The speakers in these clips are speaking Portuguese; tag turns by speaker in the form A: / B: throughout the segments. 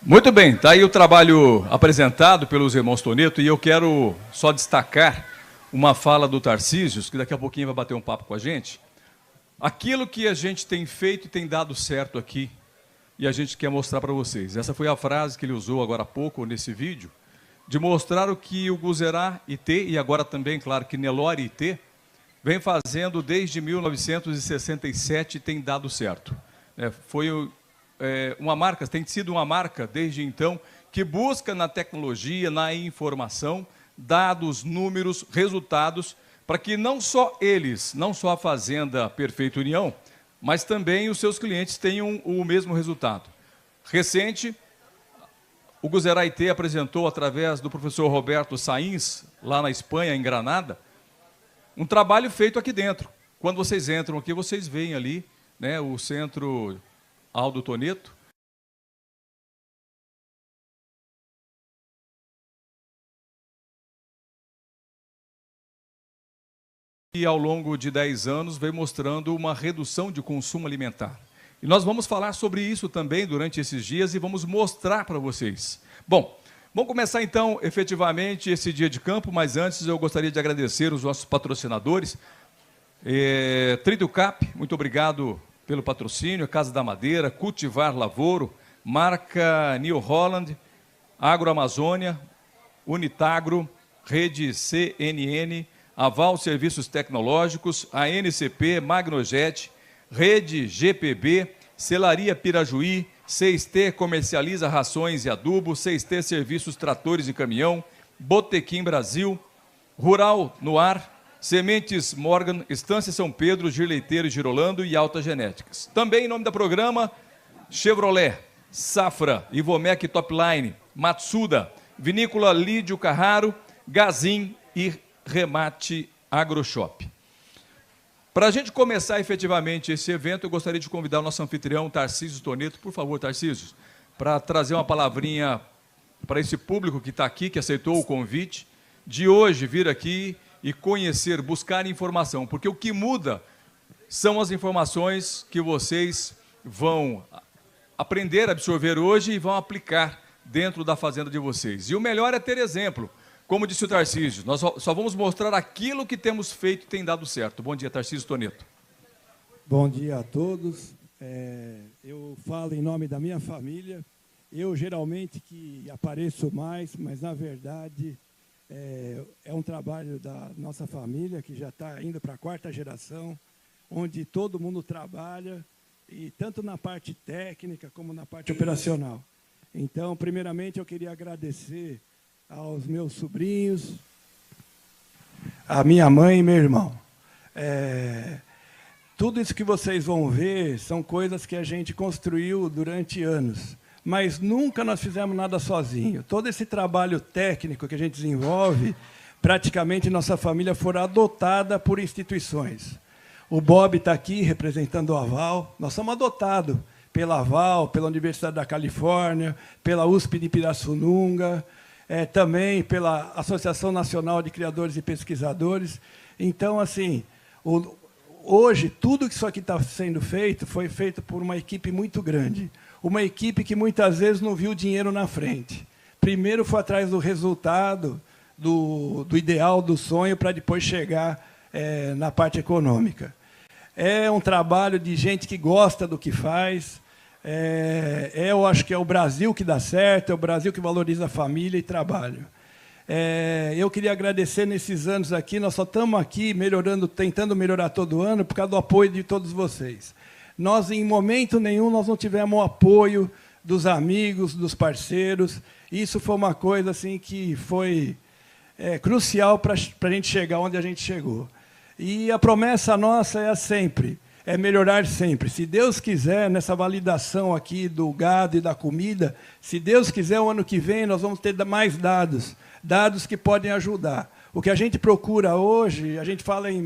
A: Muito bem, está aí o trabalho apresentado pelos irmãos Toneto e eu quero só destacar uma fala do Tarcísio, que daqui a pouquinho vai bater um papo com a gente. Aquilo que a gente tem feito e tem dado certo aqui, e a gente quer mostrar para vocês. Essa foi a frase que ele usou agora há pouco nesse vídeo, de mostrar o que o Guzerá IT, e agora também, claro, que Nelore IT, vem fazendo desde 1967 e tem dado certo. Foi uma marca, tem sido uma marca desde então, que busca na tecnologia, na informação, dados, números, resultados, para que não só eles, não só a Fazenda Perfeita União, mas também os seus clientes tenham o mesmo resultado. Recente, o Guzerá IT apresentou, através do professor Roberto Sainz, lá na Espanha, em Granada, um trabalho feito aqui dentro. Quando vocês entram aqui, vocês veem ali, né, o Centro Aldo Toneto. E ao longo de 10 anos veio mostrando uma redução de consumo alimentar. E nós vamos falar sobre isso também durante esses dias e vamos mostrar para vocês. Bom, vamos começar então efetivamente esse dia de campo, mas antes eu gostaria de agradecer os nossos patrocinadores. Triducap, muito obrigado pelo patrocínio, Casa da Madeira, Cultivar Lavoro, marca New Holland, Agroamazônia, Unitagro, Rede CNN, Aval Serviços Tecnológicos, ANCP, Magnojet, Rede GPB, Celaria Pirajuí, 6T comercializa rações e adubo, 6T Serviços Tratores e Caminhão, Botequim Brasil, Rural no Ar, Sementes Morgan, Estância São Pedro, Girleiteiro e Girolando e Alta Genéticas. Também em nome do programa, Chevrolet, Safra, Ivomec Topline, Matsuda, Vinícola Lídio Carraro, Gazin e Remate AgroShop. Para a gente começar efetivamente esse evento, eu gostaria de convidar o nosso anfitrião, Tarcísio Toneto. Por favor, Tarcísio, para trazer uma palavrinha para esse público que está aqui, que aceitou o convite, de hoje vir aqui e conhecer, buscar informação, porque o que muda são as informações que vocês vão aprender a absorver hoje e vão aplicar dentro da fazenda de vocês. E o melhor é ter exemplo. Como disse o Tarcísio, nós só vamos mostrar aquilo que temos feito e tem dado certo. Bom dia, Tarcísio Toneto.
B: Bom dia a todos. Eu falo em nome da minha família. Eu, geralmente, que apareço mais, mas, na verdade, é um trabalho da nossa família, que já está indo para a 4ª geração, onde todo mundo trabalha, e tanto na parte técnica como na parte operacional. Então, primeiramente, eu queria agradecer aos meus sobrinhos, a minha mãe e meu irmão. Tudo isso que vocês vão ver são coisas que a gente construiu durante anos, mas nunca nós fizemos nada sozinho. Todo esse trabalho técnico que a gente desenvolve, praticamente nossa família foi adotada por instituições. O Bob está aqui representando o Aval. Nós somos adotados pela Aval, pela Universidade da Califórnia, pela USP de Pirassununga, também pela Associação Nacional de Criadores e Pesquisadores. Então, assim, hoje, tudo isso aqui está sendo feito, foi feito por uma equipe muito grande. Uma equipe que, muitas vezes, não viu dinheiro na frente. Primeiro foi atrás do resultado, do ideal, do sonho, para depois chegar na parte econômica. É um trabalho de gente que gosta do que faz. Eu acho que é o Brasil que dá certo, é o Brasil que valoriza a família e trabalho. Eu queria agradecer nesses anos aqui, nós só estamos aqui melhorando, tentando melhorar todo ano por causa do apoio de todos vocês. Nós, em momento nenhum, nós não tivemos o apoio dos amigos, dos parceiros. Isso foi uma coisa assim, que foi crucial para a gente chegar onde a gente chegou. E a promessa nossa é sempre, é melhorar sempre. Se Deus quiser, nessa validação aqui do gado e da comida, se Deus quiser, o ano que vem, nós vamos ter mais dados, dados que podem ajudar. O que a gente procura hoje, a gente fala em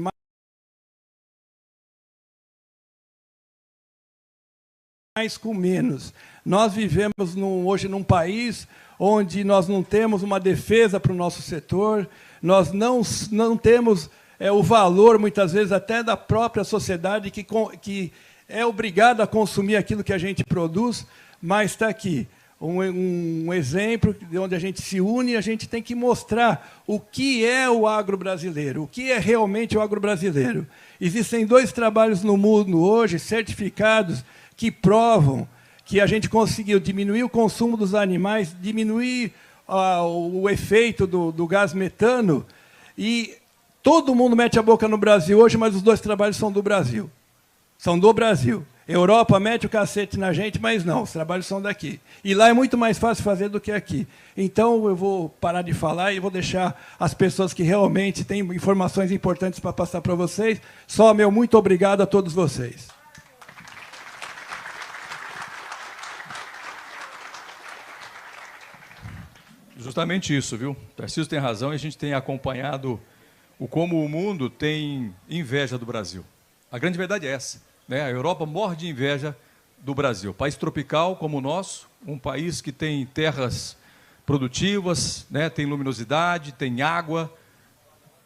B: mais com menos. Nós vivemos hoje num país onde nós não temos uma defesa para o nosso setor, nós não temos o valor, muitas vezes, até da própria sociedade, que é obrigada a consumir aquilo que a gente produz, mas está aqui. um exemplo de onde a gente se une, a gente tem que mostrar o que é o agro brasileiro, o que é realmente o agro brasileiro. Existem 2 trabalhos no mundo hoje, certificados, que provam que a gente conseguiu diminuir o consumo dos animais, diminuir o efeito do gás metano, e todo mundo mete a boca no Brasil hoje, mas os 2 trabalhos são do Brasil. São do Brasil. Europa mete o cacete na gente, mas não, os trabalhos são daqui. E lá é muito mais fácil fazer do que aqui. Então, eu vou parar de falar e vou deixar as pessoas que realmente têm informações importantes para passar para vocês. Só meu muito obrigado a todos vocês.
A: Justamente isso, viu? Tarcísio tem razão e a gente tem acompanhado como o mundo tem inveja do Brasil. A grande verdade é essa, né? A Europa morre de inveja do Brasil. País tropical como o nosso, um país que tem terras produtivas, né? Tem luminosidade, tem água.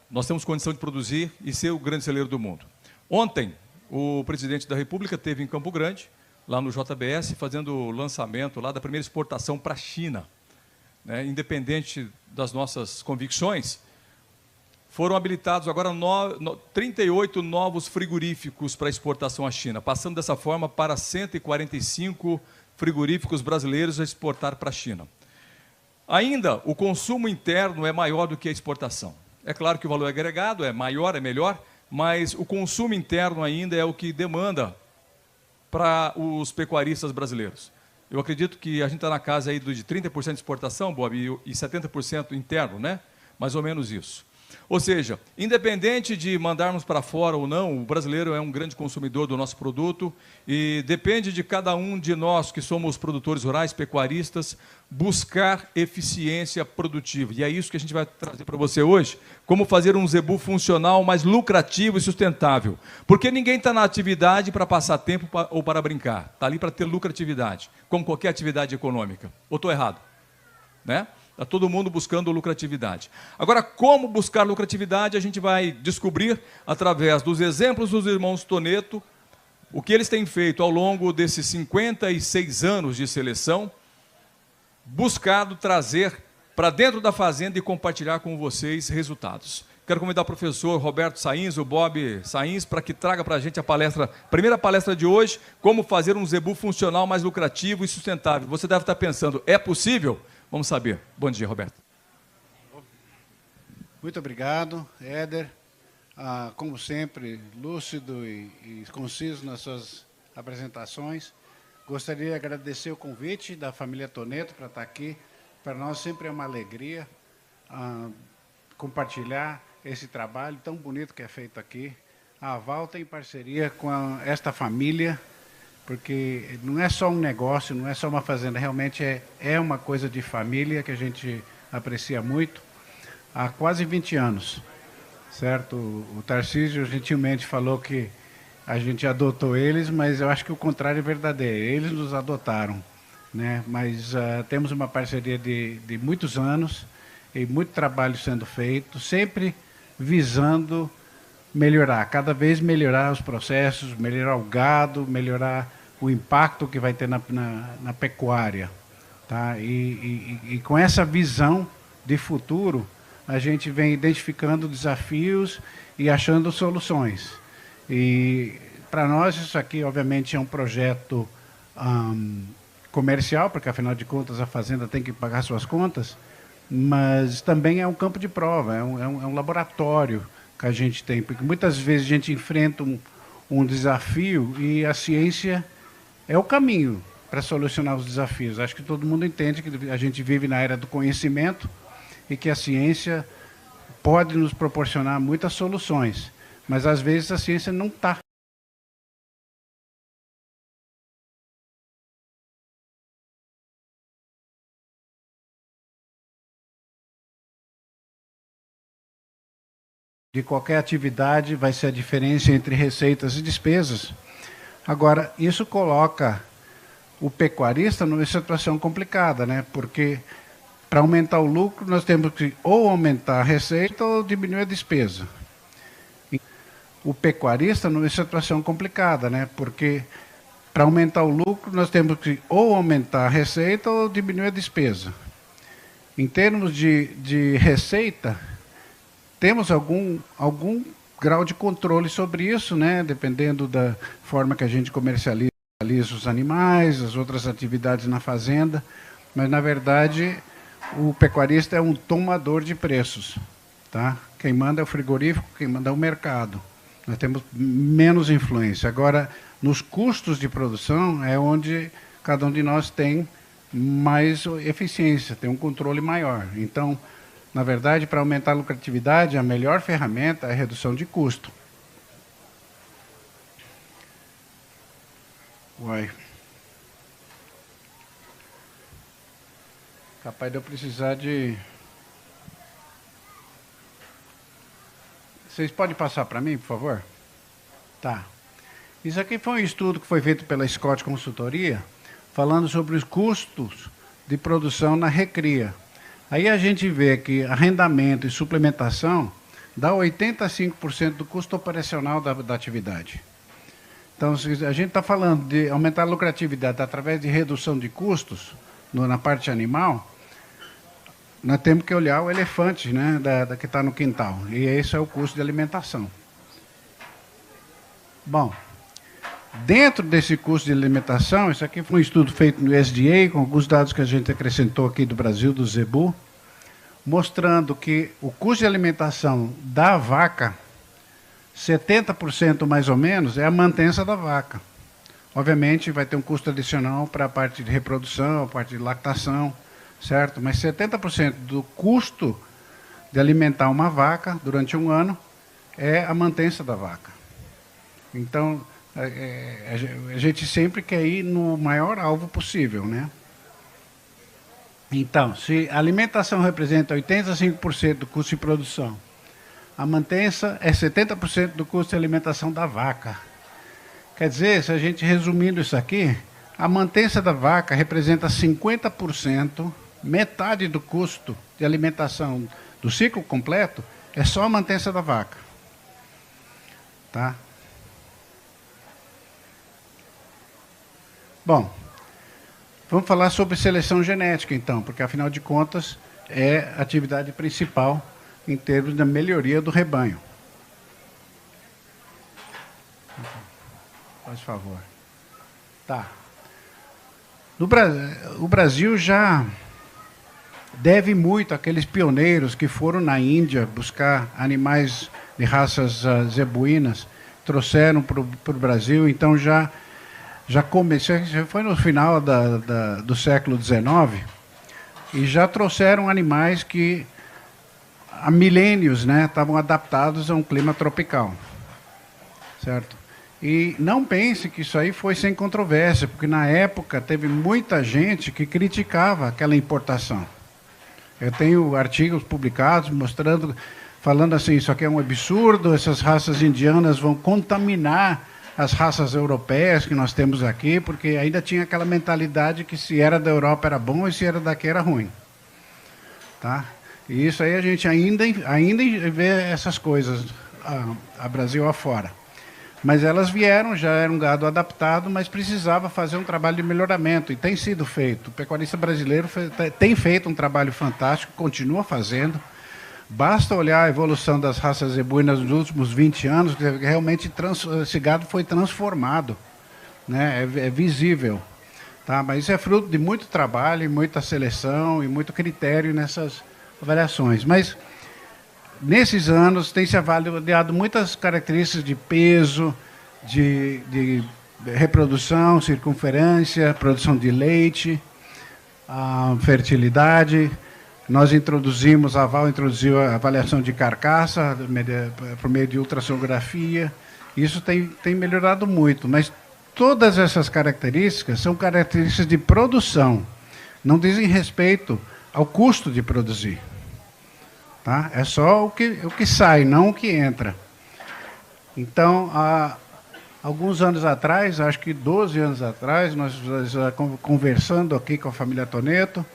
A: Nós temos condição de produzir e ser o grande celeiro do mundo. Ontem, o presidente da República esteve em Campo Grande, lá no JBS, fazendo o lançamento lá da primeira exportação para a China. Né? Independente das nossas convicções, foram habilitados agora 38 novos frigoríficos para exportação à China, passando dessa forma para 145 frigoríficos brasileiros a exportar para a China. Ainda, o consumo interno é maior do que a exportação. É claro que o valor agregado é maior, é melhor, mas o consumo interno ainda é o que demanda para os pecuaristas brasileiros. Eu acredito que a gente está na casa aí de 30% de exportação, Bob, e 70% interno, né? Mais ou menos isso. Ou seja, independente de mandarmos para fora ou não, o brasileiro é um grande consumidor do nosso produto e depende de cada um de nós, que somos produtores rurais, pecuaristas, buscar eficiência produtiva. E é isso que a gente vai trazer para você hoje, como fazer um zebu funcional mais lucrativo e sustentável. Porque ninguém está na atividade para passar tempo ou para brincar. Está ali para ter lucratividade, como qualquer atividade econômica. Ou estou errado? Né? Está todo mundo buscando lucratividade. Agora, como buscar lucratividade, a gente vai descobrir através dos exemplos dos irmãos Toneto, o que eles têm feito ao longo desses 56 anos de seleção, buscado trazer para dentro da fazenda e compartilhar com vocês resultados. Quero convidar o professor Roberto Sainz, o Bob Sainz, para que traga para a gente a primeira palestra de hoje, como fazer um zebu funcional mais lucrativo e sustentável. Você deve estar pensando, é possível? Vamos saber. Bom dia, Roberto.
C: Muito obrigado, Éder. Como sempre, lúcido e conciso nas suas apresentações. Gostaria de agradecer o convite da família Toneto para estar aqui. Para nós sempre é uma alegria compartilhar esse trabalho tão bonito que é feito aqui. A Aval tem parceria com esta família, porque não é só um negócio, não é só uma fazenda, realmente é uma coisa de família que a gente aprecia muito há quase 20 anos, certo? O Tarcísio gentilmente falou que a gente adotou eles, mas eu acho que o contrário é verdadeiro, eles nos adotaram, né? Mas temos uma parceria de muitos anos e muito trabalho sendo feito, sempre visando melhorar, cada vez melhorar os processos, melhorar o gado, melhorar o impacto que vai ter na pecuária. Tá? E com essa visão de futuro, a gente vem identificando desafios e achando soluções. E para nós isso aqui, obviamente, é um projeto comercial, porque afinal de contas a fazenda tem que pagar suas contas, mas também é um campo de prova, é um laboratório que a gente tem, porque muitas vezes a gente enfrenta um desafio e a ciência é o caminho para solucionar os desafios. Acho que todo mundo entende que a gente vive na era do conhecimento e que a ciência pode nos proporcionar muitas soluções, mas às vezes a ciência não está. De qualquer atividade vai ser a diferença entre receitas e despesas. Agora, isso coloca o pecuarista numa situação complicada, né? Porque para aumentar o lucro nós temos que ou aumentar a receita ou diminuir a despesa. O pecuarista numa situação complicada, né? Porque para aumentar o lucro, nós temos que ou aumentar a receita ou diminuir a despesa. Em termos de receita, temos algum grau de controle sobre isso, né? Dependendo da forma que a gente comercializa os animais, as outras atividades na fazenda, mas, na verdade, o pecuarista é um tomador de preços. Tá? Quem manda é o frigorífico, quem manda é o mercado. Nós temos menos influência. Agora, nos custos de produção é onde cada um de nós tem mais eficiência, tem um controle maior. Então, na verdade, para aumentar a lucratividade, a melhor ferramenta é a redução de custo. Uai. Capaz de eu precisar de... Vocês podem passar para mim, por favor? Tá. Isso aqui foi um estudo que foi feito pela Scott Consultoria, falando sobre os custos de produção na recria. Aí a gente vê que arrendamento e suplementação dá 85% do custo operacional da atividade. Então, se a gente está falando de aumentar a lucratividade através de redução de custos na parte animal, nós temos que olhar o elefante, né, que está no quintal. E esse é o custo de alimentação. Bom, dentro desse custo de alimentação, isso aqui foi um estudo feito no SDA, com alguns dados que a gente acrescentou aqui do Brasil, do Zebu, mostrando que o custo de alimentação da vaca, 70% mais ou menos, é a mantença da vaca. Obviamente, vai ter um custo adicional para a parte de reprodução, a parte de lactação, certo? Mas 70% do custo de alimentar uma vaca durante um ano é a mantença da vaca. Então, a gente sempre quer ir no maior alvo possível, né? Então, se a alimentação representa 85% do custo de produção, a mantença é 70% do custo de alimentação da vaca. Quer dizer, se a gente resumindo isso aqui, a mantença da vaca representa 50%, metade do custo de alimentação do ciclo completo é só a mantença da vaca. Tá? Bom, vamos falar sobre seleção genética, então, porque, afinal de contas, é a atividade principal em termos da melhoria do rebanho. Faz favor. Tá. O Brasil já deve muito àqueles pioneiros que foram na Índia buscar animais de raças zebuínas, trouxeram para o Brasil, então já começou, foi no final do século XIX, e já trouxeram animais que há milênios, né, estavam adaptados a um clima tropical, certo? E não pense que isso aí foi sem controvérsia, porque na época teve muita gente que criticava aquela importação. Eu tenho artigos publicados mostrando, falando assim, isso aqui é um absurdo, essas raças indianas vão contaminar as raças europeias que nós temos aqui, porque ainda tinha aquela mentalidade que se era da Europa era bom e se era daqui era ruim. Tá? E isso aí a gente ainda vê essas coisas a Brasil afora. Mas elas vieram, já era um gado adaptado, mas precisava fazer um trabalho de melhoramento, e tem sido feito. O pecuarista brasileiro tem feito um trabalho fantástico, continua fazendo. Basta olhar a evolução das raças zebuínas nos últimos 20 anos, que realmente esse gado foi transformado, né? É visível. Tá? Mas isso é fruto de muito trabalho, muita seleção e muito critério nessas avaliações. Mas nesses anos tem se avaliado muitas características de peso, de reprodução, circunferência, produção de leite, fertilidade. Nós introduzimos, a Val introduziu a avaliação de carcaça por meio de ultrassonografia. Isso tem melhorado muito, mas todas essas características são características de produção, não dizem respeito ao custo de produzir. Tá? É só o que sai, não o que entra. Então, há alguns anos atrás, acho que 12 anos atrás, nós conversando aqui com a família Toneto,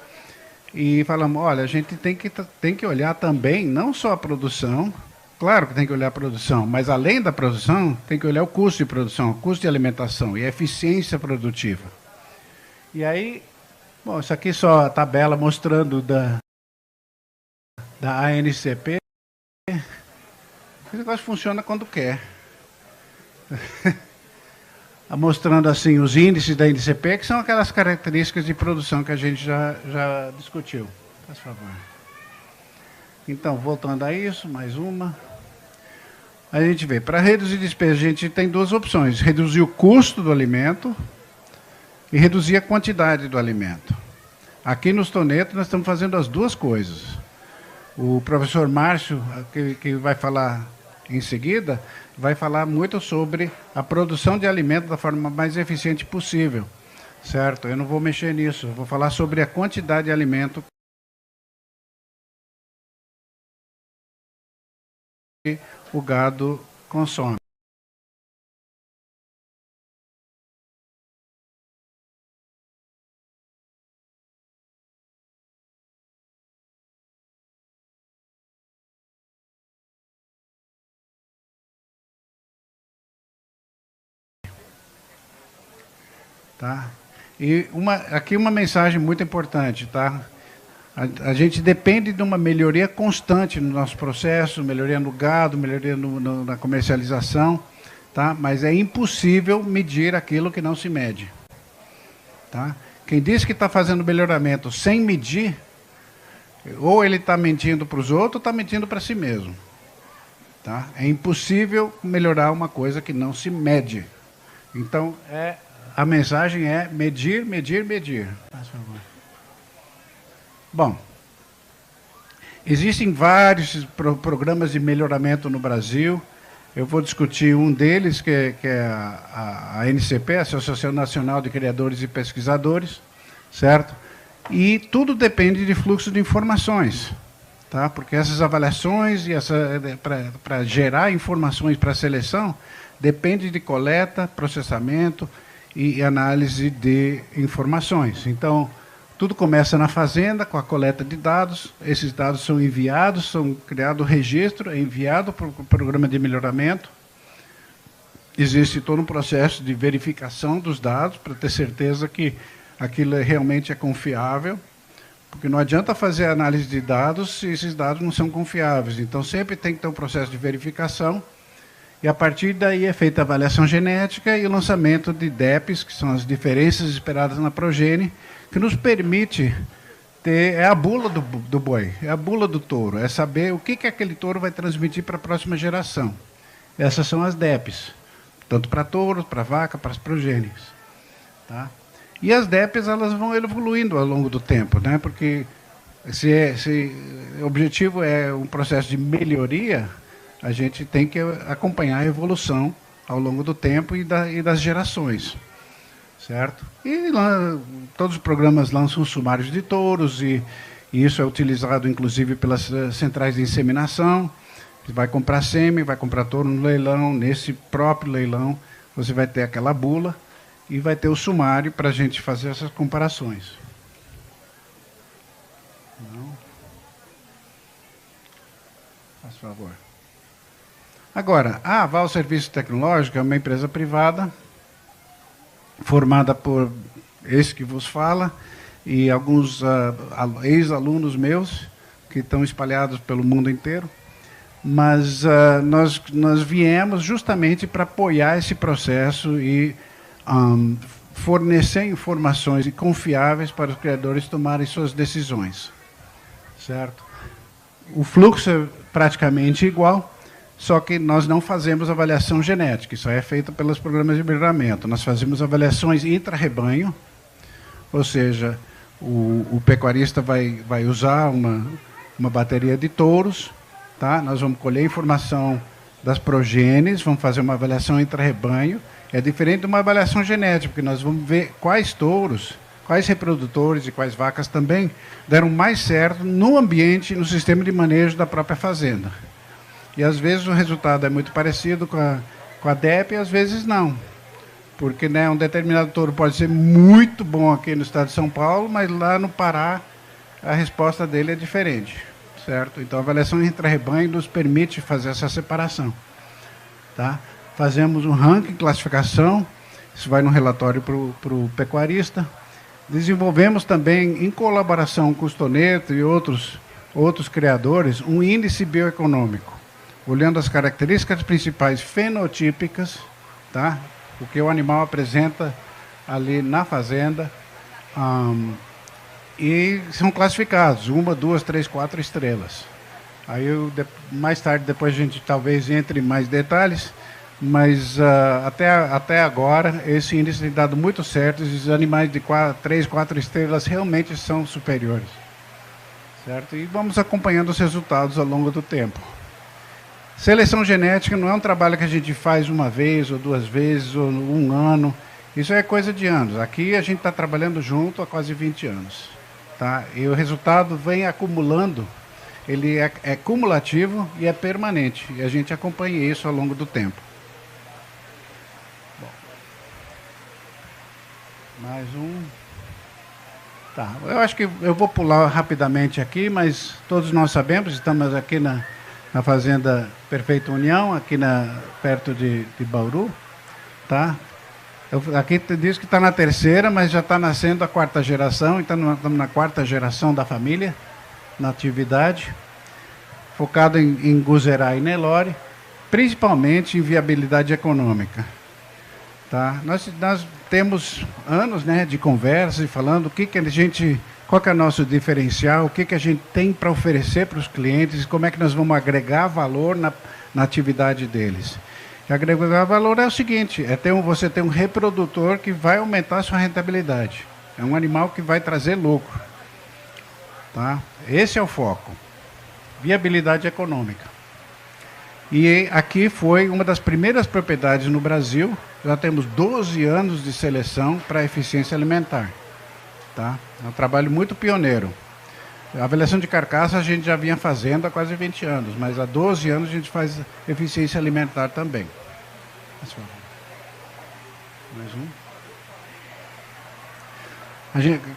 C: e falamos, olha, a gente tem que olhar também, não só a produção, claro que tem que olhar a produção, mas além da produção, tem que olhar o custo de produção, o custo de alimentação e a eficiência produtiva. E aí, bom, isso aqui é só a tabela mostrando da ANCP. Esse negócio funciona quando quer. Mostrando assim os índices da NCP, que são aquelas características de produção que a gente já discutiu. Por favor. Então, voltando a isso, mais uma. A gente vê, para reduzir despesa, a gente tem duas opções: reduzir o custo do alimento e reduzir a quantidade do alimento. Aqui nos Toneto nós estamos fazendo as duas coisas. O professor Márcio, que vai falar em seguida, vai falar muito sobre a produção de alimento da forma mais eficiente possível, certo? Eu não vou mexer nisso, eu vou falar sobre a quantidade de alimento que o gado consome. Tá? E aqui uma mensagem muito importante, tá? A gente depende de uma melhoria constante no nosso processo, melhoria no gado, melhoria na comercialização, tá? Mas é impossível medir aquilo que não se mede. Tá? Quem diz que está fazendo melhoramento sem medir, ou ele está mentindo para os outros, ou está mentindo para si mesmo. Tá? É impossível melhorar uma coisa que não se mede. Então, a mensagem é medir, medir, medir. Por favor. Bom, existem vários programas de melhoramento no Brasil. Eu vou discutir um deles, que é a ANCP, a Associação Nacional de Criadores e Pesquisadores, certo? E tudo depende de fluxo de informações, tá? Porque essas avaliações e para gerar informações para a seleção depende de coleta, processamento e análise de informações. Então, tudo começa na fazenda, com a coleta de dados. Esses dados são enviados, são criado registro, é enviado para o programa de melhoramento. Existe todo um processo de verificação dos dados, para ter certeza que aquilo realmente é confiável, porque não adianta fazer análise de dados se esses dados não são confiáveis. Então, sempre tem que ter um processo de verificação, e a partir daí é feita a avaliação genética e o lançamento de DEPs, que são as diferenças esperadas na progênie, que nos permite ter, é a bula do boi, é a bula do touro, é saber o que aquele touro vai transmitir para a próxima geração. Essas são as DEPs, tanto para touros, para vaca, para as progênies. Tá? E as DEPs elas vão evoluindo ao longo do tempo, né? Porque se o objetivo é um processo de melhoria, a gente tem que acompanhar a evolução ao longo do tempo e das gerações. Certo? E lá, todos os programas lançam sumários de touros, e isso é utilizado, inclusive, pelas centrais de inseminação. Você vai comprar sêmen, vai comprar touro no leilão, nesse próprio leilão, você vai ter aquela bula e vai ter o sumário para a gente fazer essas comparações. Não. Faz favor. Agora, a Aval Serviço Tecnológico é uma empresa privada, formada por esse que vos fala e alguns ex-alunos meus que estão espalhados pelo mundo inteiro, mas nós viemos justamente para apoiar esse processo e fornecer informações confiáveis para os criadores tomarem suas decisões, certo? O fluxo é praticamente igual, só que nós não fazemos avaliação genética, isso é feito pelos programas de melhoramento. Nós fazemos avaliações intra-rebanho, ou seja, o pecuarista vai usar uma bateria de touros, tá? Nós vamos colher informação das progênies, vamos fazer uma avaliação intra-rebanho. É diferente de uma avaliação genética, porque nós vamos ver quais touros, quais reprodutores e quais vacas também deram mais certo no ambiente, no sistema de manejo da própria fazenda. E às vezes o resultado é muito parecido com a DEP e às vezes não. Porque, né, um determinado touro pode ser muito bom aqui no estado de São Paulo, mas lá no Pará a resposta dele é diferente. certo? Então, a avaliação intra-rebanho nos permite fazer essa separação. Tá? Fazemos um ranking, classificação, isso vai no relatório para o pecuarista. Desenvolvemos também, em colaboração com o Stoneto e outros criadores, um índice bioeconômico, olhando as características principais fenotípicas, tá? O que o animal apresenta ali na fazenda, e são classificados, 1, 2, 3, 4 estrelas. Aí mais tarde, depois a gente talvez entre em mais detalhes, mas até agora esse índice tem dado muito certo, os animais de 3, 4 estrelas realmente são superiores. Certo? E vamos acompanhando os resultados ao longo do tempo. Seleção genética não é um trabalho que a gente faz uma vez, ou 2 vezes, ou um ano. Isso é coisa de anos. Aqui a gente está trabalhando junto há quase 20 anos. Tá? E o resultado vem acumulando, ele é cumulativo e é permanente. E a gente acompanha isso ao longo do tempo. Bom. Mais um. Tá, eu acho que eu vou pular rapidamente aqui, mas todos nós sabemos, estamos aqui na Fazenda Perfeita União, aqui perto de Bauru. Tá? Aqui diz que está na 3ª, mas já está nascendo a 4ª geração, então nós estamos na 4ª geração da família, na atividade, focado em Guzerá e Nelore, principalmente em viabilidade econômica. Tá? Nós temos anos, né, de conversa e falando qual que é o nosso diferencial, o que a gente tem para oferecer para os clientes, como é que nós vamos agregar valor na atividade deles. E agregar valor é o seguinte, você tem um reprodutor que vai aumentar a sua rentabilidade. É um animal que vai trazer lucro. Tá? Esse é o foco. Viabilidade econômica. E aqui foi uma das primeiras propriedades no Brasil. Já temos 12 anos de seleção para eficiência alimentar. Tá? É um trabalho muito pioneiro. A avaliação de carcaça a gente já vinha fazendo há quase 20 anos, mas há 12 anos a gente faz eficiência alimentar também. Mais um.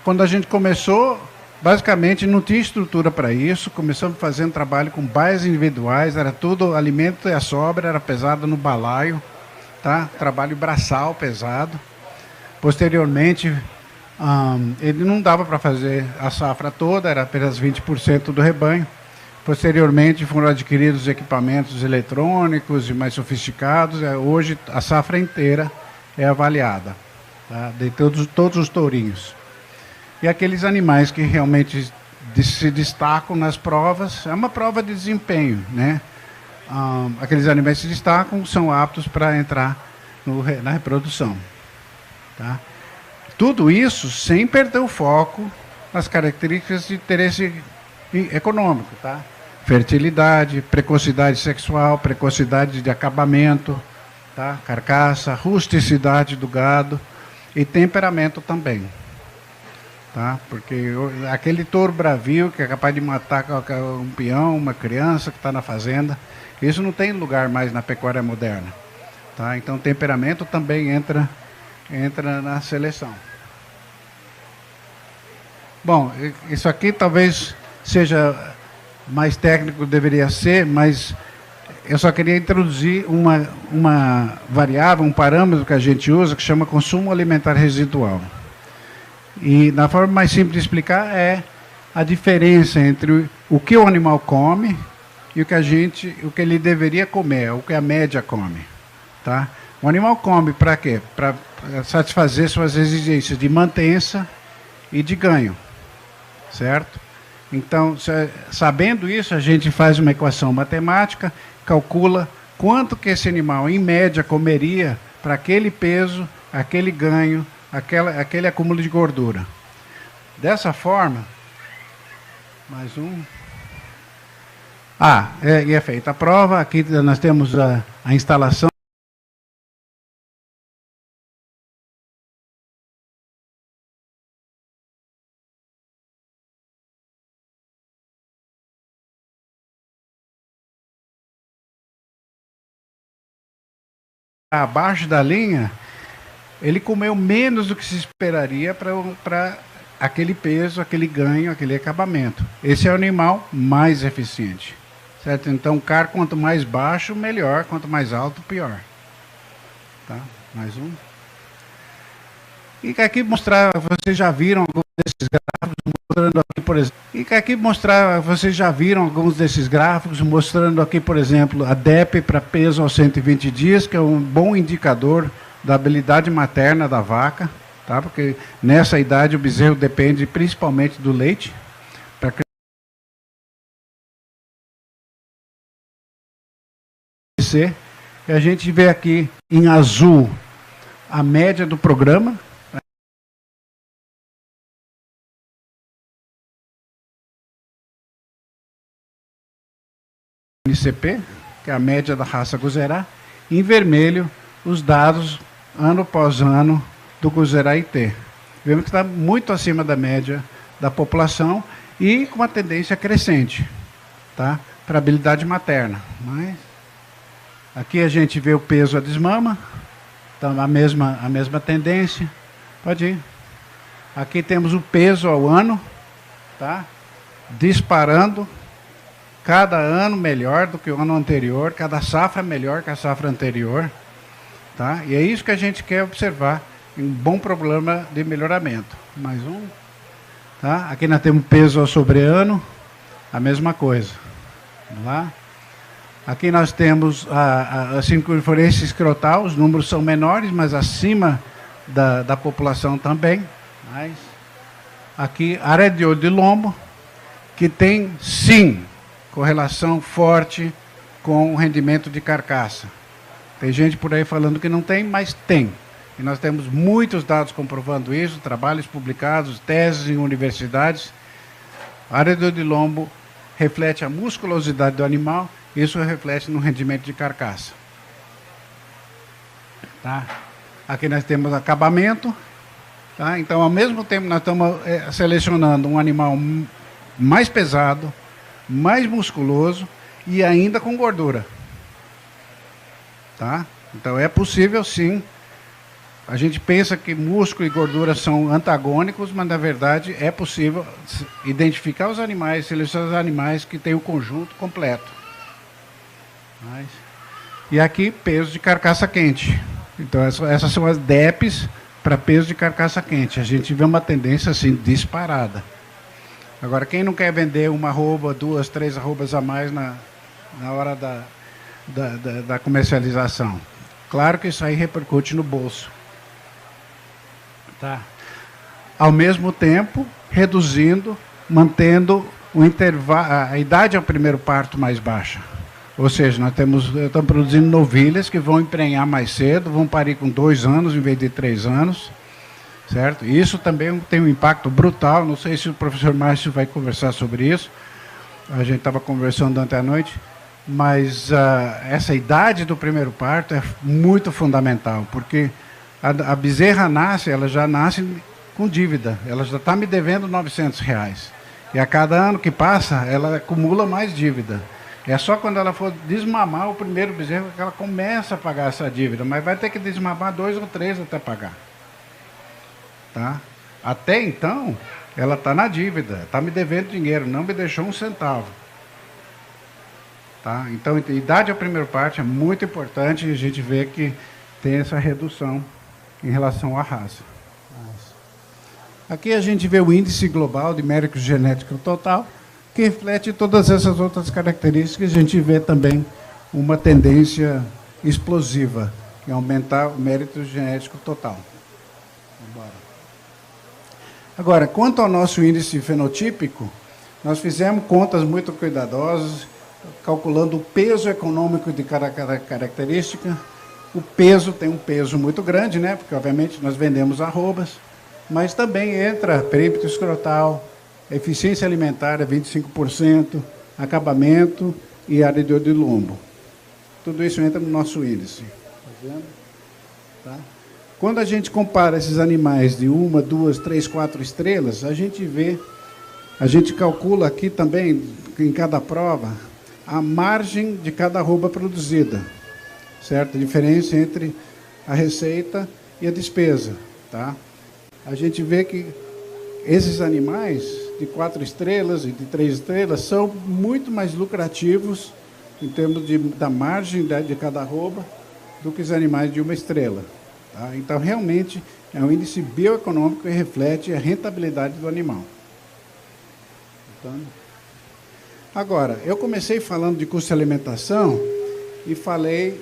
C: Quando a gente começou, basicamente não tinha estrutura para isso, começamos fazendo trabalho com baias individuais, era tudo alimento e a sobra, era pesado no balaio, tá? Trabalho braçal pesado. Posteriormente, ele não dava para fazer a safra toda, era apenas 20% do rebanho. Posteriormente, foram adquiridos equipamentos eletrônicos e mais sofisticados. Hoje, a safra inteira é avaliada, tá? De todos os tourinhos. E aqueles animais que realmente se destacam nas provas, é uma prova de desempenho, né? Aqueles animais que se destacam são aptos para entrar na reprodução. Tá? Tudo isso sem perder o foco nas características de interesse econômico. Tá? Fertilidade, precocidade sexual, precocidade de acabamento, tá? Carcaça, rusticidade do gado e temperamento também. Tá? Porque aquele touro bravio que é capaz de matar um peão, uma criança que está na fazenda, isso não tem lugar mais na pecuária moderna. Tá? Então, o temperamento também entra na seleção. Bom, isso aqui talvez seja mais técnico, deveria ser, mas eu só queria introduzir uma variável, um parâmetro que a gente usa, que chama consumo alimentar residual. E, na forma mais simples de explicar, é a diferença entre o que o animal come e o que ele deveria comer, o que a média come. Tá? O animal come para quê? Para satisfazer suas exigências de mantença e de ganho. Certo? Então, sabendo isso, a gente faz uma equação matemática, calcula quanto que esse animal, em média, comeria para aquele peso, aquele ganho, aquele acúmulo de gordura. Dessa forma, mais um. E é feita a prova. Aqui nós temos a instalação. Abaixo da linha, ele comeu menos do que se esperaria para aquele peso, aquele ganho, aquele acabamento. Esse é o animal mais eficiente. Certo? Então, o CAR, quanto mais baixo, melhor. Quanto mais alto, pior. Tá? Mais um. E aqui mostrar, vocês já viram alguns desses gráficos mostrando aqui, por exemplo. E aqui mostrar, vocês já viram alguns desses gráficos mostrando aqui, por exemplo, a DEP para peso aos 120 dias, que é um bom indicador da habilidade materna da vaca, tá? Porque nessa idade o bezerro depende principalmente do leite para crescer. E a gente vê aqui em azul a média do programa. NCP, que é a média da raça Guzerá, em vermelho os dados ano após ano do Guzerá IT. Vemos que está muito acima da média da população e com uma tendência crescente, tá? Para a habilidade materna. Mas aqui a gente vê o peso a desmama, então a mesma tendência. Pode ir. Aqui temos o peso ao ano, tá? Disparando. Cada ano melhor do que o ano anterior, cada safra melhor que a safra anterior. Tá? E é isso que a gente quer observar, um bom problema de melhoramento. Mais um. Tá? Aqui nós temos peso ao sobreano, a mesma coisa. Vamos lá. Aqui nós temos a circunferência escrotal, os números são menores, mas acima da população também. Mais. Aqui, área de olho de lombo, que tem, sim, correlação forte com o rendimento de carcaça. Tem gente por aí falando que não tem, mas tem. E nós temos muitos dados comprovando isso, trabalhos publicados, teses em universidades. A área de lombo reflete a musculosidade do animal, isso reflete no rendimento de carcaça. Tá? Aqui nós temos acabamento. Tá? Então, ao mesmo tempo, nós estamos selecionando um animal mais pesado, mais musculoso e ainda com gordura. Tá? Então é possível sim. A gente pensa que músculo e gordura são antagônicos, mas na verdade é possível identificar os animais, selecionar os animais que têm o conjunto completo. E aqui peso de carcaça quente. Então essas são as DEPs para peso de carcaça quente. A gente vê uma tendência assim disparada. Agora, quem não quer vender uma arroba, 2, 3 arrobas a mais na hora da comercialização? Claro que isso aí repercute no bolso. Tá? Ao mesmo tempo, reduzindo, mantendo o intervalo, a idade ao primeiro parto mais baixa. Ou seja, nós estamos produzindo novilhas que vão emprenhar mais cedo, vão parir com 2 anos em vez de 3 anos. Certo? E isso também tem um impacto brutal, não sei se o professor Márcio vai conversar sobre isso, a gente estava conversando ontem à noite, mas essa idade do primeiro parto é muito fundamental, porque a bezerra nasce, ela já nasce com dívida, ela já está me devendo R$900, e a cada ano que passa, ela acumula mais dívida. É só quando ela for desmamar o primeiro bezerro que ela começa a pagar essa dívida, mas vai ter que desmamar 2 ou 3 até pagar. Tá? Até então, ela está na dívida, está me devendo dinheiro, não me deixou um centavo. Tá? Então, a idade ao primeiro parto é muito importante e a gente vê que tem essa redução em relação à raça. Aqui a gente vê o índice global de mérito genético total, que reflete todas essas outras características. A gente vê também uma tendência explosiva, que é aumentar o mérito genético total. Agora, quanto ao nosso índice fenotípico, nós fizemos contas muito cuidadosas, calculando o peso econômico de cada característica. O peso tem um peso muito grande, né? Porque, obviamente, nós vendemos arrobas, mas também entra perímetro escrotal, eficiência alimentar é 25%, acabamento e área de olho de lombo. Tudo isso entra no nosso índice. Tá vendo? Tá? Quando a gente compara esses animais de 1, 2, 3, 4 estrelas, a gente calcula aqui também, em cada prova, a margem de cada arroba produzida, certo? A diferença entre a receita e a despesa, tá? A gente vê que esses animais de 4 estrelas e de 3 estrelas são muito mais lucrativos em termos da margem de cada arroba do que os animais de 1 estrela. Tá? Então, realmente, é um índice bioeconômico que reflete a rentabilidade do animal. Então, agora, eu comecei falando de custo de alimentação e falei,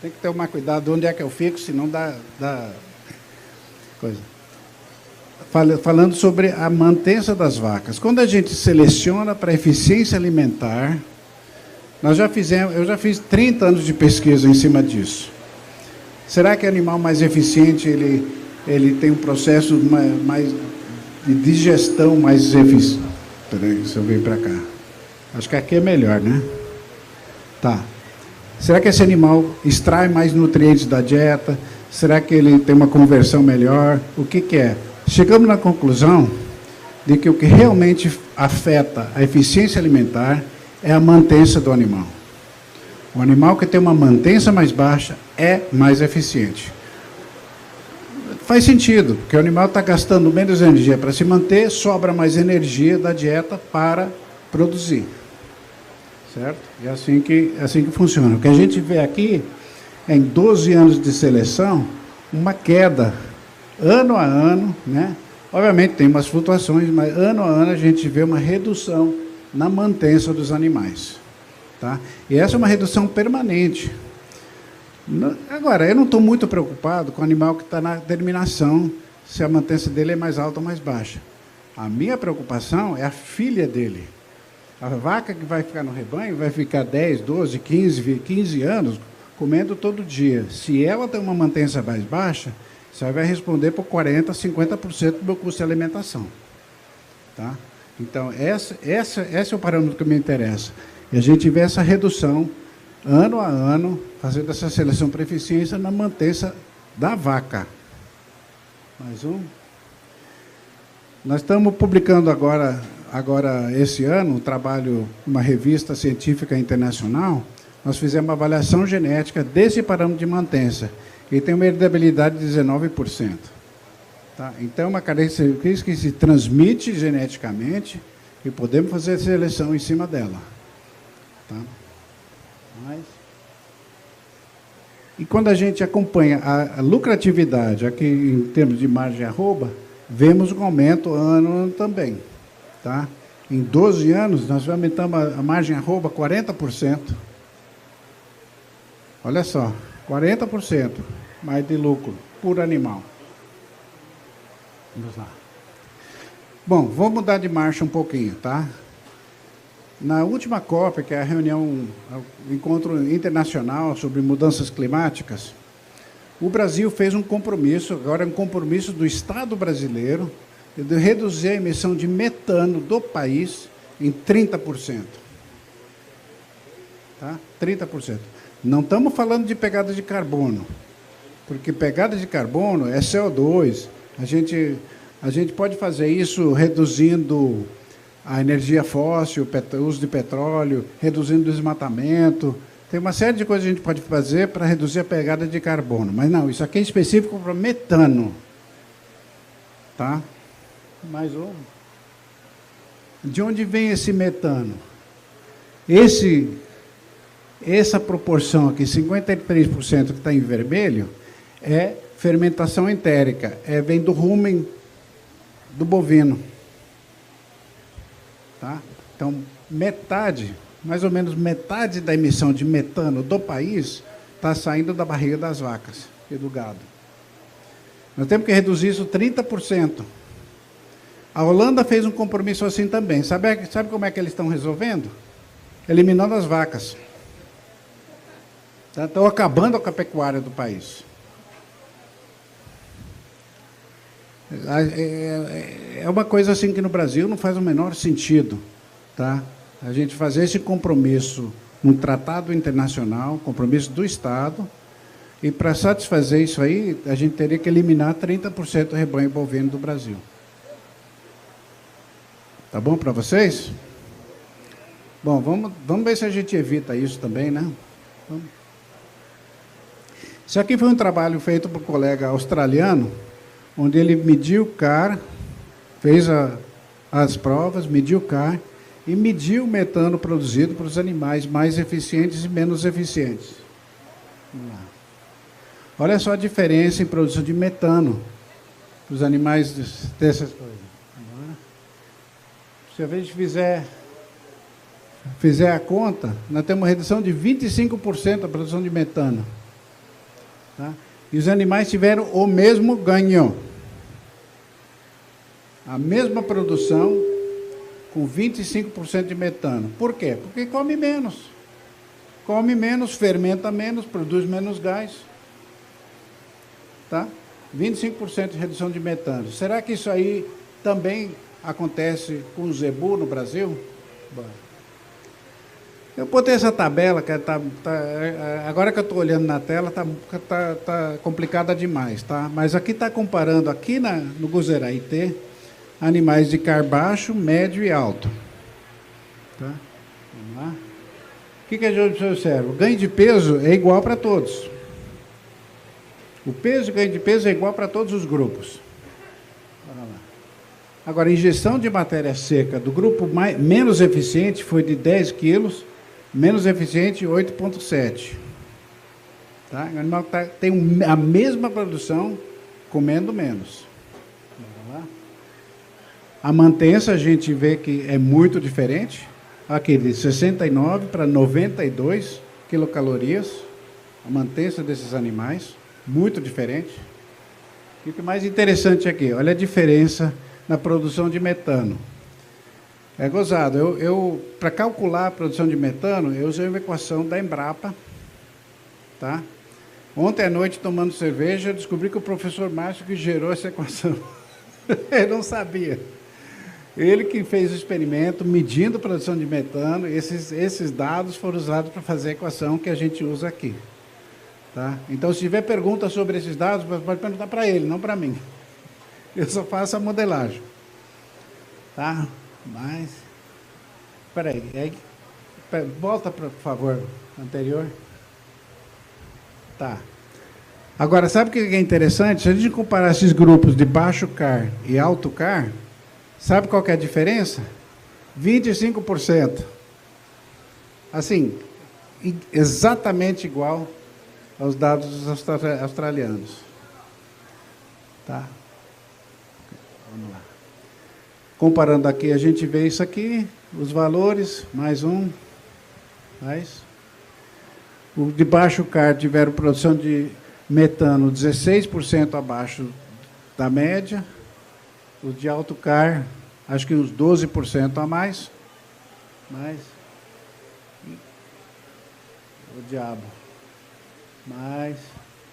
C: tem que tomar cuidado onde é que eu fico, senão dá coisa. Falando sobre a mantença das vacas. Quando a gente seleciona para eficiência alimentar, eu já fiz 30 anos de pesquisa em cima disso. Será que o animal mais eficiente, ele tem um processo mais de digestão mais eficiente? Peraí, se eu venho para cá. Acho que aqui é melhor, né? Tá. Será que esse animal extrai mais nutrientes da dieta? Será que ele tem uma conversão melhor? O que é? Chegamos na conclusão de que o que realmente afeta a eficiência alimentar é a mantença do animal. O animal que tem uma mantença mais baixa é mais eficiente. Faz sentido, porque o animal está gastando menos energia para se manter, sobra mais energia da dieta para produzir. Certo? É assim que funciona. O que a gente vê aqui, em 12 anos de seleção, uma queda, ano a ano, né? Obviamente tem umas flutuações, mas ano a ano a gente vê uma redução na mantença dos animais. Tá? E essa é uma redução permanente. Agora, eu não estou muito preocupado com o animal que está na terminação, se a mantença dele é mais alta ou mais baixa. A minha preocupação é a filha dele. A vaca que vai ficar no rebanho vai ficar 10, 12, 15 anos comendo todo dia. Se ela tem uma mantença mais baixa, você vai responder por 40%, 50% do meu custo de alimentação. Tá? Então, esse é o parâmetro que me interessa. E a gente vê essa redução, ano a ano, fazendo essa seleção para eficiência na mantença da vaca. Mais um. Nós estamos publicando agora esse ano, um trabalho, uma revista científica internacional. Nós fizemos uma avaliação genética desse parâmetro de mantença. E tem uma heredabilidade de 19%. Tá? Então, é uma característica que se transmite geneticamente e podemos fazer seleção em cima dela. Tá? E quando a gente acompanha a lucratividade, aqui em termos de margem arroba, vemos um aumento ano a ano também. Tá? Em 12 anos, nós aumentamos a margem arroba 40%. Olha só, 40% mais de lucro por animal. Vamos lá. Bom, vou mudar de marcha um pouquinho, tá? Na última COP, que é a reunião, o encontro internacional sobre mudanças climáticas, o Brasil fez um compromisso, agora é um compromisso do Estado brasileiro, de reduzir a emissão de metano do país em 30%. Tá? 30%. Não estamos falando de pegada de carbono, porque pegada de carbono é CO2. A gente pode fazer isso reduzindo a energia fóssil, o uso de petróleo, reduzindo o desmatamento. Tem uma série de coisas que a gente pode fazer para reduzir a pegada de carbono. Mas não, isso aqui é específico para metano. Tá? Mais um. De onde vem esse metano? Essa proporção aqui, 53% que está em vermelho, é fermentação entérica. Vem do rumen do bovino. Tá? Então, mais ou menos metade da emissão de metano do país está saindo da barriga das vacas e do gado. Nós temos que reduzir isso 30%. A Holanda fez um compromisso assim também. Sabe como é que eles estão resolvendo? Eliminando as vacas. Estão acabando com a pecuária do país. É uma coisa assim que no Brasil não faz o menor sentido. Tá? A gente fazer esse compromisso num tratado internacional, compromisso do Estado, e para satisfazer isso aí, a gente teria que eliminar 30% do rebanho bovino do Brasil. Tá bom para vocês? Bom, vamos ver se a gente evita isso também, né? Isso aqui foi um trabalho feito por um colega australiano, onde ele mediu CAR fez as provas, mediu o CAR e mediu o metano produzido para os animais mais eficientes e menos eficientes. Vamos lá. Olha só a diferença em produção de metano para os animais dessas coisas. Se a gente fizer a conta, nós temos uma redução de 25% da produção de metano. Tá? E os animais tiveram o mesmo ganho. A mesma produção com 25% de metano. Por quê? Porque come menos. Come menos, fermenta menos, produz menos gás. Tá? 25% de redução de metano. Será que isso aí também acontece com o zebu no Brasil? Bom. Eu botei essa tabela, que agora que eu estou olhando na tela, tá complicada demais, tá? Mas aqui está comparando, aqui no Guzeraité, animais de CAR baixo, médio e alto. Tá? Vamos lá. O que a gente observa? O ganho de peso é igual para todos. O peso e o ganho de peso é igual para todos os grupos. Bora lá. Agora, a ingestão de matéria seca do grupo menos eficiente foi de 10 quilos, menos eficiente 8,7. Tá? O animal tem a mesma produção, comendo menos. Bora lá. A mantença, a gente vê que é muito diferente. Aqui, de 69 para 92 quilocalorias. A mantença desses animais, muito diferente. E o que mais interessante aqui, olha a diferença na produção de metano. É gozado. Eu para calcular a produção de metano, eu usei uma equação da Embrapa. Tá? Ontem à noite, tomando cerveja, eu descobri que o professor Márcio que gerou essa equação. Eu não sabia. Ele que fez o experimento, medindo a produção de metano, esses dados foram usados para fazer a equação que a gente usa aqui. Tá? Então, se tiver pergunta sobre esses dados, pode perguntar para ele, não para mim. Eu só faço a modelagem. Tá? Mas... Espera aí. Volta, por favor, anterior. Tá. Agora, sabe o que é interessante? Se a gente comparar esses grupos de baixo CAR e alto CAR, sabe qual que é a diferença? 25%. Assim, exatamente igual aos dados dos australianos. Tá? Vamos lá. Comparando aqui, a gente vê isso aqui, os valores, mais um, mais. O de baixo CAR tiveram produção de metano 16% abaixo da média. Os de alto CAR, acho que uns 12% a mais. Mais. O diabo. Mais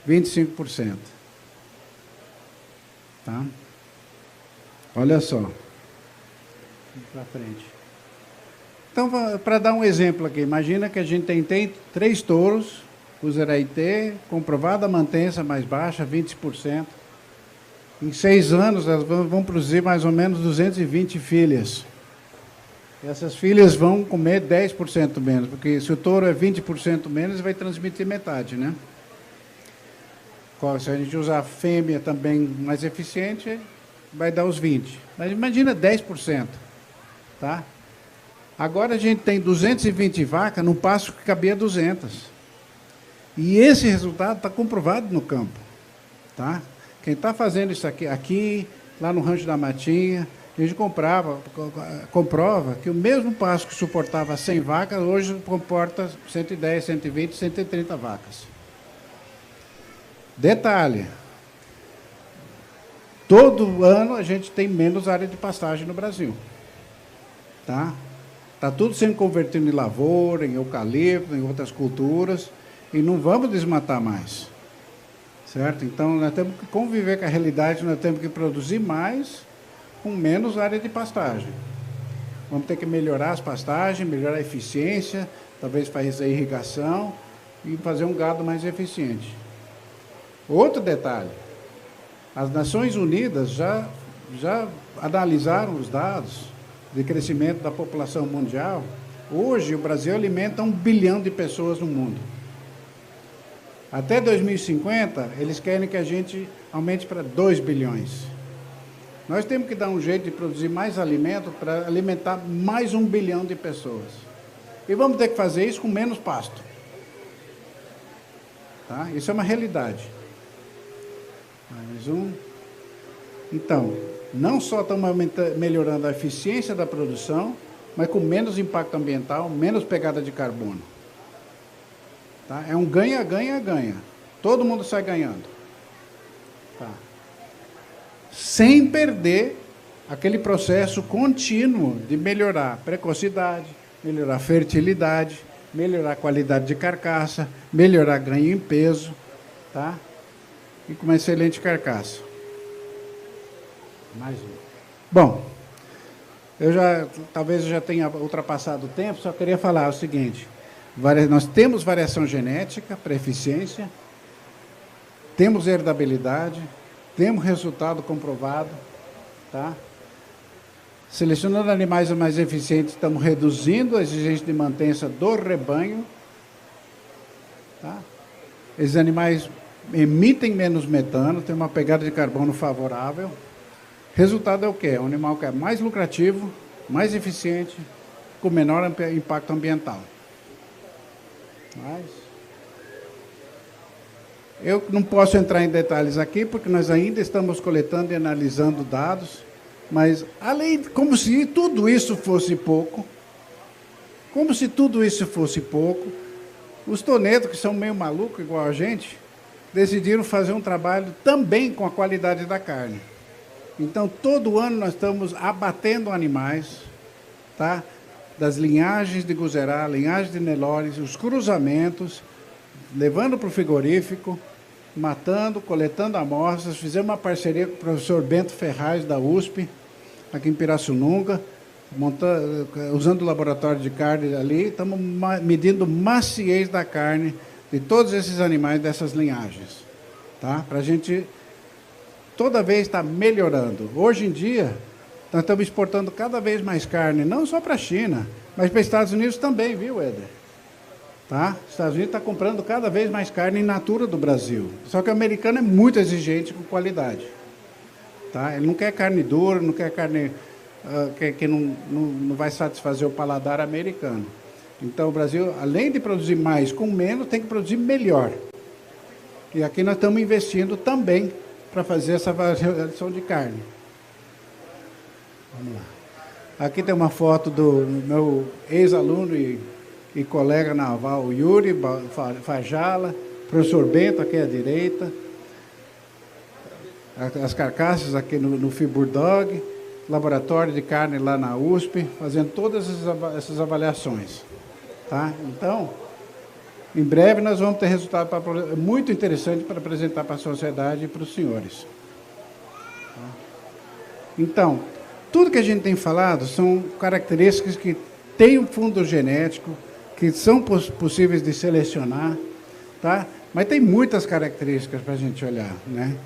C: 25%. Tá? Olha só. Para frente. Então, para dar um exemplo aqui, imagina que a gente tem 3 touros, Guzeraité, comprovada a mantença mais baixa, 20%. Em 6 anos, elas vão produzir mais ou menos 220 filhas. Essas filhas vão comer 10% menos, porque se o touro é 20% menos, ele vai transmitir metade, né? Se a gente usar a fêmea também mais eficiente, vai dar os 20%. Mas imagina 10%. Tá? Agora a gente tem 220 vacas num pasto que cabia 200. E esse resultado está comprovado no campo. Tá? Quem está fazendo isso aqui, lá no Rancho da Matinha, a gente comprova que o mesmo pasto que suportava 100 vacas, hoje comporta 110, 120, 130 vacas. Detalhe, todo ano a gente tem menos área de pastagem no Brasil. Tá? Tá tudo sendo convertido em lavoura, em eucalipto, em outras culturas, e não vamos desmatar mais. Certo? Então, nós temos que conviver com a realidade, nós temos que produzir mais com menos área de pastagem. Vamos ter que melhorar as pastagens, melhorar a eficiência, talvez fazer a irrigação e fazer um gado mais eficiente. Outro detalhe, as Nações Unidas já analisaram os dados de crescimento da população mundial. Hoje, o Brasil alimenta 1 bilhão de pessoas no mundo. Até 2050, eles querem que a gente aumente para 2 bilhões. Nós temos que dar um jeito de produzir mais alimento para alimentar mais 1 bilhão de pessoas. E vamos ter que fazer isso com menos pasto. Tá? Isso é uma realidade. Mais um. Então, não só estamos melhorando a eficiência da produção, mas com menos impacto ambiental, menos pegada de carbono. Tá? É um ganha, ganha, ganha. Todo mundo sai ganhando. Tá? Sem perder aquele processo contínuo de melhorar a precocidade, melhorar a fertilidade, melhorar a qualidade de carcaça, melhorar ganho em peso, tá? E com uma excelente carcaça. Mais um. Bom, talvez eu já tenha ultrapassado o tempo, só queria falar o seguinte: nós temos variação genética para eficiência, temos herdabilidade, temos resultado comprovado, tá? Selecionando animais mais eficientes, estamos reduzindo a exigência de manutenção do rebanho, tá? Esses animais emitem menos metano, tem uma pegada de carbono favorável. Resultado é o quê? É um animal que é mais lucrativo, mais eficiente, com menor impacto ambiental. Mas eu não posso entrar em detalhes aqui, porque nós ainda estamos coletando e analisando dados, mas além, como se tudo isso fosse pouco, os tonetos, que são meio malucos igual a gente, decidiram fazer um trabalho também com a qualidade da carne. Então, todo ano nós estamos abatendo animais, tá? Das linhagens de Guzerá, linhagem de Nelores, os cruzamentos, levando para o frigorífico, matando, coletando amostras. Fizemos uma parceria com o professor Bento Ferraz, da USP, aqui em Pirassununga, usando o laboratório de carne ali. Estamos medindo maciez da carne de todos esses animais dessas linhagens, tá? Para a gente toda vez está melhorando. Hoje em dia, nós estamos exportando cada vez mais carne, não só para a China, mas para os Estados Unidos também, viu, Éder? Tá? Os Estados Unidos está comprando cada vez mais carne in natura do Brasil. Só que o americano é muito exigente com qualidade. Tá? Ele não quer carne dura, não quer carne que não vai satisfazer o paladar americano. Então, o Brasil, além de produzir mais com menos, tem que produzir melhor. E aqui nós estamos investindo também para fazer essa variação de carne. Vamos lá. Aqui tem uma foto do meu ex-aluno e colega naval, o Yuri Fajala, professor Bento, aqui à direita, as carcaças aqui no Fiburdog, laboratório de carne lá na USP, fazendo todas essas avaliações. Tá? Então, em breve nós vamos ter resultado muito interessante para apresentar para a sociedade e para os senhores. Então, tudo que a gente tem falado são características que têm um fundo genético, que são possíveis de selecionar, tá? Mas tem muitas características para a gente olhar, né?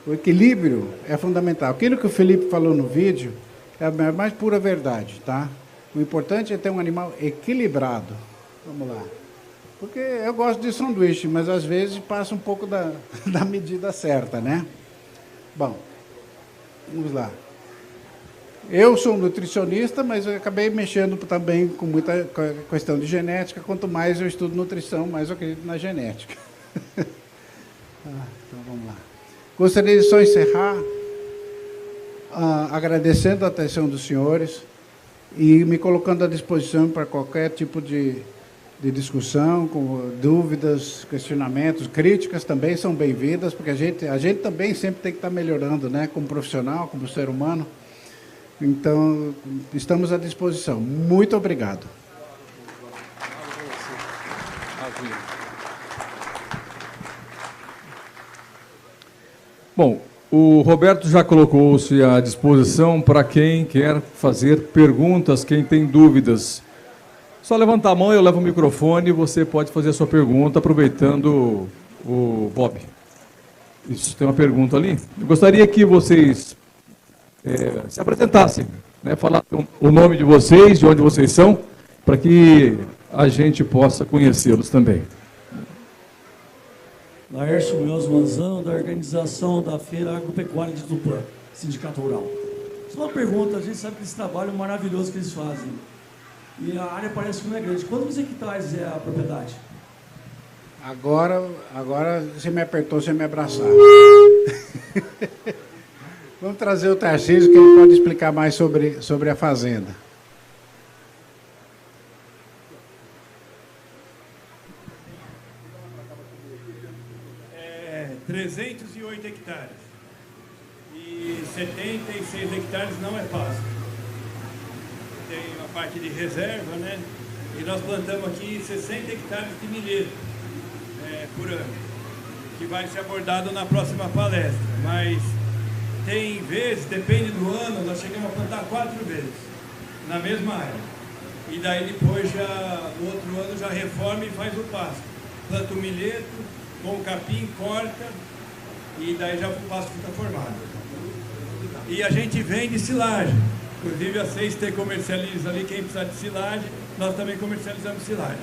C: O equilíbrio é fundamental. Aquilo que o Felipe falou no vídeo é a mais pura verdade, tá? O importante é ter um animal equilibrado. Vamos lá. Porque eu gosto de sanduíche, mas às vezes passa um pouco da medida certa, né? Bom, vamos lá. Eu sou um nutricionista, mas eu acabei mexendo também com muita questão de genética. Quanto mais eu estudo nutrição, mais eu acredito na genética. Então vamos lá. Gostaria de só encerrar agradecendo a atenção dos senhores e me colocando à disposição para qualquer tipo de discussão, com dúvidas, questionamentos, críticas também são bem-vindas, porque a gente também sempre tem que estar melhorando, né, como profissional, como ser humano. Então, estamos à disposição. Muito obrigado.
A: Bom, o Roberto já colocou-se à disposição para quem quer fazer perguntas, quem tem dúvidas. Só levantar a mão, eu levo o microfone e você pode fazer a sua pergunta, aproveitando o Bob. Isso, tem uma pergunta ali. Eu gostaria que vocês se apresentassem, né, falar o nome de vocês, de onde vocês são, para que a gente possa conhecê-los também.
D: Laércio Munhoz Manzão, da organização da Feira Agropecuária de Tupã. Sindicato Rural. Só uma pergunta, a gente sabe que esse trabalho maravilhoso que eles fazem. E a área parece que não é grande. Quantos hectares é a propriedade?
C: Agora você me apertou, você me abraçar. Vamos trazer o Tarcísio, que ele pode explicar mais sobre a fazenda.
B: 308 hectares. E 76 hectares não é pasto. Tem uma parte de reserva, né? E nós plantamos aqui 60 hectares de milheiro por ano, que vai ser abordado na próxima palestra. Mas tem vezes, depende do ano, nós chegamos a plantar 4 vezes na mesma área. E daí depois, no outro ano, já reforma e faz o pasto. Planta o milheto, com o capim, corta, e daí já o pasto fica formado. E a gente vende silagem. Inclusive a 6T comercializa ali, quem precisa de silagem, nós também comercializamos silagem.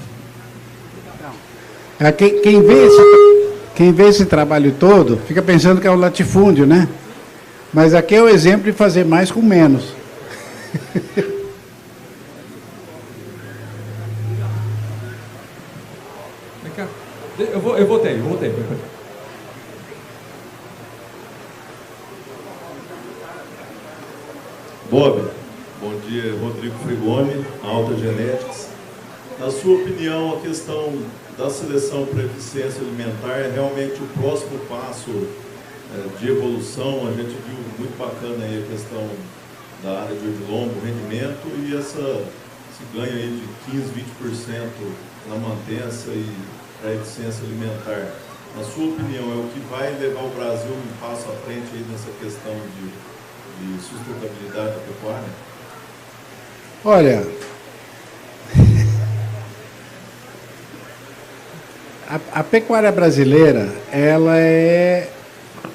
C: Quem vê esse trabalho todo, fica pensando que é um latifúndio, né? Mas aqui é o exemplo de fazer mais com menos.
A: Eu voltei.
E: Bob, bom dia, Rodrigo Frigoni, Alta Genetics. Na sua opinião, a questão da seleção para eficiência alimentar é realmente o próximo passo de evolução? A gente viu muito bacana aí a questão da área de odilon, rendimento, e esse ganho aí de 15, 20% na mantença e para a eficiência alimentar. Na sua opinião, é o que vai levar o Brasil um passo à frente aí nessa questão de sustentabilidade da pecuária?
C: Olha, a pecuária brasileira, ela é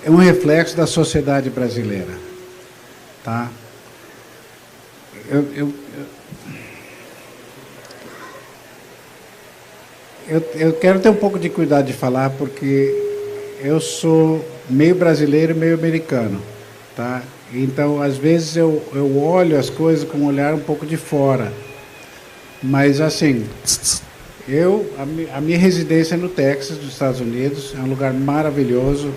C: um reflexo da sociedade brasileira, tá? Eu quero ter um pouco de cuidado de falar, porque eu sou meio brasileiro e meio americano, tá? Então, às vezes, eu olho as coisas com um olhar um pouco de fora. Mas, assim, a minha residência é no Texas, dos Estados Unidos, é um lugar maravilhoso.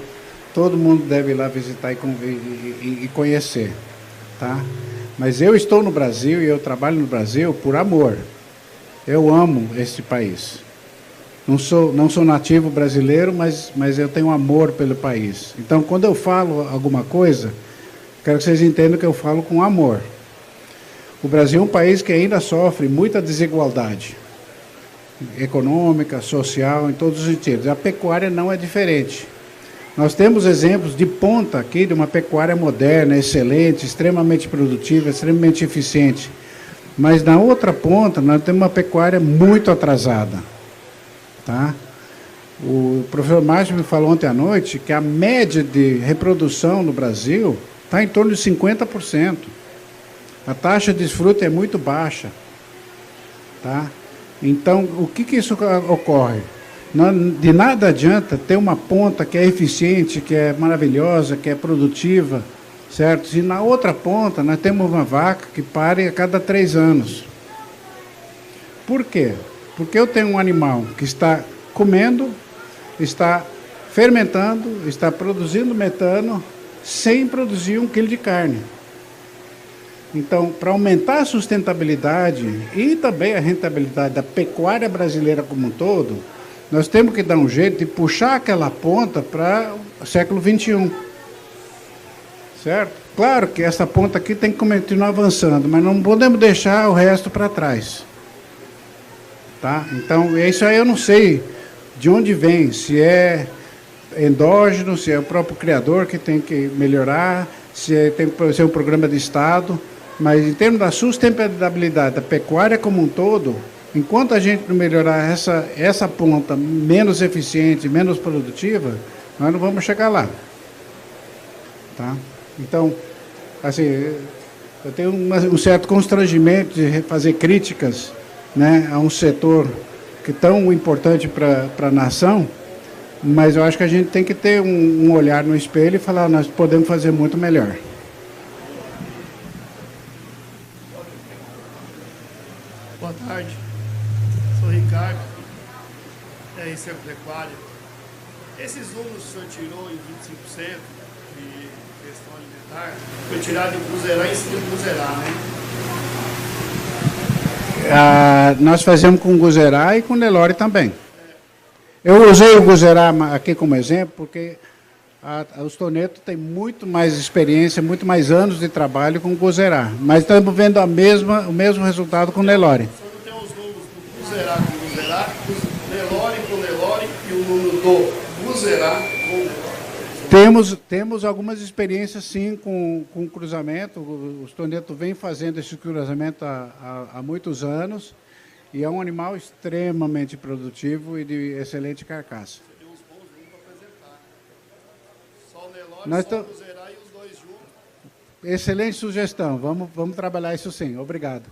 C: Todo mundo deve ir lá visitar e conhecer, tá? Mas eu estou no Brasil e eu trabalho no Brasil por amor. Eu amo este país. Não sou nativo brasileiro, mas eu tenho amor pelo país. Então, quando eu falo alguma coisa, quero que vocês entendam que eu falo com amor. O Brasil é um país que ainda sofre muita desigualdade econômica, social, em todos os sentidos. A pecuária não é diferente. Nós temos exemplos de ponta aqui de uma pecuária moderna, excelente, extremamente produtiva, extremamente eficiente. Mas na outra ponta, nós temos uma pecuária muito atrasada. Tá? O professor Márcio me falou ontem à noite que a média de reprodução no Brasil está em torno de 50%. A taxa de desfrute é muito baixa. Tá? Então, o que isso ocorre? De nada adianta ter uma ponta que é eficiente, que é maravilhosa, que é produtiva, certo? Se na outra ponta nós temos uma vaca que pare a cada 3 anos. Por quê? Porque eu tenho um animal que está comendo, está fermentando, está produzindo metano, sem produzir 1 quilo de carne. Então, para aumentar a sustentabilidade e também a rentabilidade da pecuária brasileira como um todo, nós temos que dar um jeito de puxar aquela ponta para o século XXI. Certo? Claro que essa ponta aqui tem que continuar avançando, mas não podemos deixar o resto para trás. Tá? Então, isso aí eu não sei de onde vem, se é endógeno, se é o próprio criador que tem que melhorar, se tem que ser um programa de Estado, mas em termos da sustentabilidade da pecuária como um todo, enquanto a gente não melhorar essa ponta menos eficiente, menos produtiva, nós não vamos chegar lá. Tá? Então, assim, eu tenho um certo constrangimento de fazer críticas, né, a um setor que é tão importante para a nação, mas eu acho que a gente tem que ter um olhar no espelho e falar, nós podemos fazer muito melhor.
F: Boa tarde, sou Ricardo, RC Agropecuária. Esses números que o senhor tirou em 25% de questão alimentar, foi tirado em Cruzeirar e em cima de Cruzeirar, né?
C: Nós fazemos com o Guzerá e com o Nelore também. Eu usei o Guzerá aqui como exemplo, porque os Toneto tem muito mais experiência, muito mais anos de trabalho com o Guzerá. Mas estamos vendo o mesmo resultado com o Nelore.
F: O senhor não tem os números do Cruzeirar com o Cruzeirar, Nelore com o Nelore e o número do Cruzeirar com o Nelore?
C: Temos algumas experiências, sim, com cruzamento. Os Toneto vem fazendo esse cruzamento há muitos anos. E é um animal extremamente produtivo e de excelente carcaça.
F: Você tem uns bons números para apresentar. Só o Nelore, só o Cruzeirar e os dois juntos.
C: Excelente sugestão. Vamos trabalhar isso sim. Obrigado.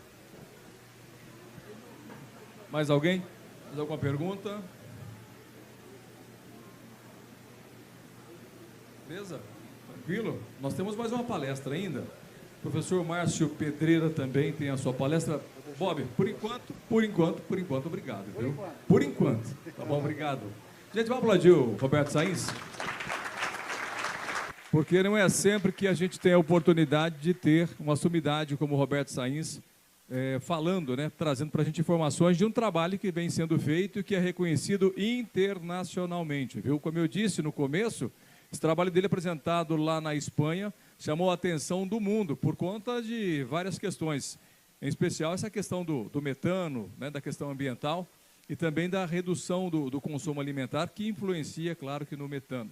A: Mais alguém? Mais alguma pergunta? Beleza? Tranquilo? Nós temos mais uma palestra ainda. O professor Márcio Pedreira também tem a sua palestra. Bob, por enquanto, obrigado. Viu? Por enquanto. Tá bom, obrigado. Gente, vamos aplaudir o Roberto Sainz. Porque não é sempre que a gente tem a oportunidade de ter uma sumidade como o Roberto Sainz falando, né, trazendo para a gente informações de um trabalho que vem sendo feito e que é reconhecido internacionalmente. Viu? Como eu disse no começo, esse trabalho dele apresentado lá na Espanha chamou a atenção do mundo por conta de várias questões. Em especial essa questão do metano, né, da questão ambiental e também da redução do consumo alimentar, que influencia, claro, que no metano.